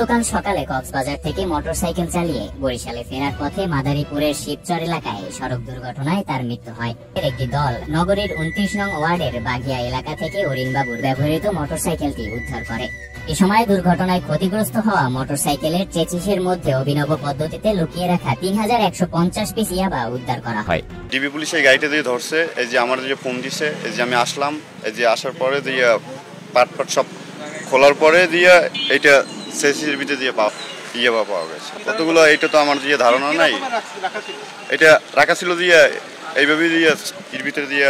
গতকাল সকালে কক্সবাজার থেকে মোটরসাইকেল চালিয়ে বরিশালে ফেরার পথে মাদারীপুরের শিবচর এলাকায় সড়ক দুর্ঘটনায় তার মৃত্যু হয়। এর একটি দল নগরীর 29 নং ওয়ার্ডের বাগিয়া এলাকা থেকে অরিনবাবুর ব্যবহৃত মোটরসাইকেলটি উদ্ধার করে। এ সময় দুর্ঘটনায় ক্ষতিগ্রস্ত হওয়া মোটরসাইকেলের চেচিসের মধ্যে অভিনব পদ্ধতিতে লুকিয়ে রাখা 3150 পিস ইয়াবা উদ্ধার করা হয়। ডিবি পুলিশ এই গাড়িটা দিয়ে ধরছে, এই যে আমার যে ফোন দিছে, এই যে আমি আসলাম, এই যে আসার পরে দিয়ে পাট সব খোলার পরে দিয়ে এইটা সেসির ভিতরে দিয়ে পাওয়া গেছে। কতগুলো এইটা তো আমার দিয়ে ধারণা নাই, এটা রাখা ছিল দিয়ে এইভাবে দিয়ে এর ভিতরে দিয়ে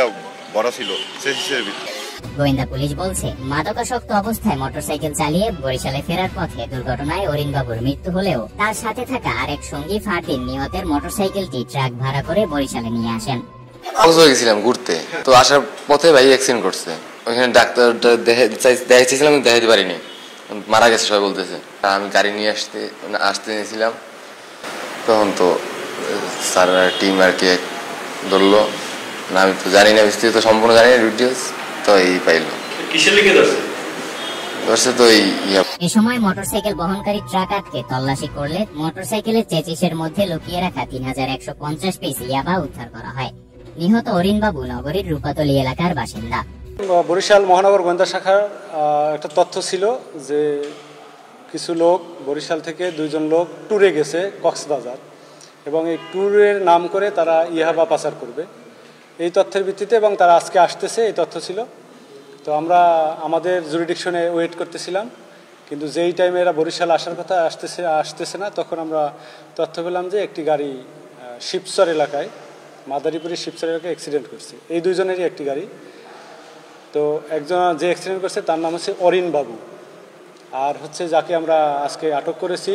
ভরা ছিল সেসির ভিতরে। গোয়েন্দা পুলিশ বলছে, মাদকাসক্ত অবস্থায় মোটরসাইকেল চালিয়ে বরিশালে ফেরার পথে দুর্ঘটনায় অরিনবাবুর মৃত্যু হলেও তার সাথে থাকা আরেক সঙ্গী ফারদিন নিহতের মোটরসাইকেলটি ট্রাক ভাড়া করে বরিশালে নিয়ে আসেন। গেছিলাম ঘুরতে, তো আসার পথে ভাই অ্যাক্সিডেন্ট করছে। ওইখানে ডাক্তারটা দেখাইছিলাম, দেখাইতে পারিনি, মারা গেছে সবাই বলতেছে। আমি গাড়ি নিয়ে আসতে নিয়েছিলাম, তখন তো স্যার টিম আর কি ধরলো না, আমি তো জানি না বিস্তারিত, সম্পূর্ণ জানি না ডিটেলস, তো এই পাইলো। কিসের লিখে ধরছে তো এই এ সময় মোটরসাইকেল বহনকারী ট্রাক আটকে তল্লাশি করলে মোটরসাইকেলের চেচিসের মধ্যে লুকিয়ে রাখা 3150 পিস ইয়াবা উদ্ধার করা হয়। নিহত অরিনবাবু নগরীর রূপাতলী এলাকার বাসিন্দা। বরিশাল মহানগর গোয়েন্দা শাখার একটা তথ্য ছিল যে কিছু লোক বরিশাল থেকে 2 জন লোক ট্যুরে গেছে কক্সবাজার, এবং এই ট্যুরের নাম করে তারা ইয়াবা পাচার করবে, এই তথ্যের ভিত্তিতে, এবং তারা আজকে আসতেছে, এই তথ্য ছিল। তো আমরা আমাদের জুরিডিকশনে ওয়েট করতেছিলাম, কিন্তু যেই টাইমে এরা বরিশাল আসার কথা আসতেছে না, তখন আমরা তথ্য পেলাম যে একটি গাড়ি শিবচর এলাকায়, মাদারীপুরের শিবচর এলাকায় অ্যাক্সিডেন্ট করছে। এই 2 জনেরই একটি গাড়ি। তো একজন যে অ্যাক্সিডেন্ট করছে তার নাম হচ্ছে অরিনবাবু, আর হচ্ছে যাকে আমরা আজকে আটক করেছি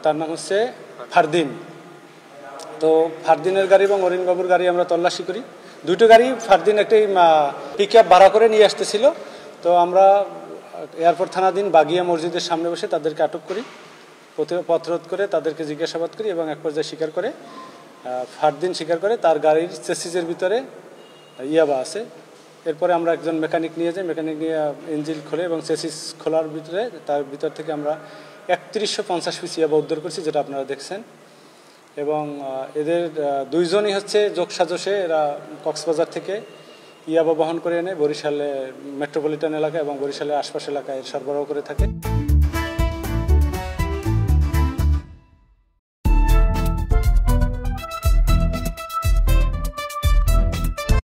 তার নাম হচ্ছে ফারদিন। তো ফারদিনের গাড়ি এবং অরিনবাবুর গাড়ি আমরা তল্লাশি করি। দুটো গাড়ি, ফারদিন একটি পিকআপ ভাড়া করে নিয়ে আসতেছিল। তো আমরা এয়ারপোর্ট থানাধীন বাগিয়া মসজিদের সামনে বসে তাদেরকে আটক করি, পথরোধ করে তাদেরকে জিজ্ঞাসাবাদ করি, এবং এক পর্যায়ে স্বীকার করে, ফারদিন স্বীকার করে তার গাড়ির চেসিসের ভিতরে ইয়াবা আছে। এরপরে আমরা একজন মেকানিক নিয়ে যাই, মেকানিক নিয়ে ইঞ্জিন খোলে এবং চেসিস খোলার ভিতরে তার ভিতর থেকে আমরা 3150 পিস ইয়াবা উদ্ধার করছি, যেটা আপনারা দেখছেন। এবং এদের 2 জনই হচ্ছে যোগসাজশে এরা কক্সবাজার থেকে ইয়াবা বহন করে এনে বরিশালে মেট্রোপলিটন এলাকা এবং বরিশালের আশপাশ এলাকায় সরবরাহ করে থাকে।